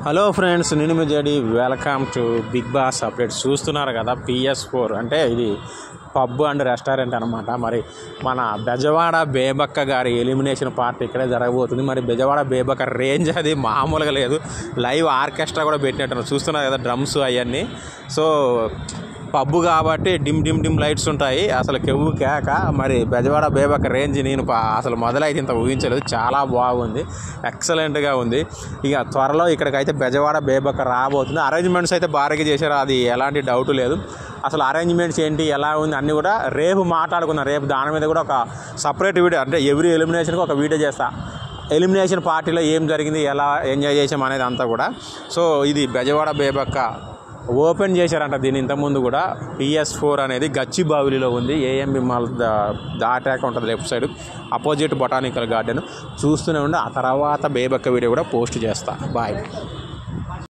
Hello friends, నేను మీ జడి. Welcome to Bigg Boss update. చూస్తున్నారు కదా, PS4 అంటే ఇది పబ్ అండ్ రెస్టారెంట్ అనమాట. మరి మన బెజవాడ బేబక్క గారి ఎలిమినేషన్ పార్టీ ఇక్కడే జరగబోతుంది. మరి బెజవాడ బేబక్క రేంజ్ అది మామూలుగా లేదు. లైవ్ ఆర్కెస్ట్రా కూడా పెట్టినట్టు చూస్తున్నారు కదా, డ్రమ్స్ అవన్నీ. సో పబ్బు కాబట్టి డిమ్ లైట్స్ ఉంటాయి. అసలు కెవ్వు కేక. మరి బెజవాడ బేబక్క రేంజ్ నేను అసలు మొదలైతే ఇంత ఊహించలేదు. చాలా బాగుంది, ఎక్సలెంట్గా ఉంది. ఇక త్వరలో ఇక్కడికైతే బెజవాడ బేబక్క రాబోతుంది. అరేంజ్మెంట్స్ అయితే భారీగా చేశారు, అది ఎలాంటి డౌట్ లేదు. అసలు అరేంజ్మెంట్స్ ఏంటి, ఎలా ఉంది అన్నీ కూడా రేపు మాట్లాడుకున్నాం. రేపు దాని మీద కూడా ఒక సపరేట్ వీడియో, అంటే ఎవ్రీ ఎలిమినేషన్కి ఒక వీడియో చేస్తా. ఎలిమినేషన్ పార్టీలో ఏం జరిగింది, ఎలా ఎంజాయ్ చేసాం అనేది అంతా కూడా. సో ఇది బెజవాడ బేబక్క ఓపెన్ చేశారంట దీన్ని ఇంతకుముందు కూడా. PS4 అనేది గచ్చిబావిలిలో ఉంది. AMB మాల్ దాటాక ఉంటుంది left side, opposite botanical garden. చూస్తూనే ఉండి ఆ తర్వాత బేబక్క వీడియో కూడా పోస్ట్ చేస్తా. బాయ్.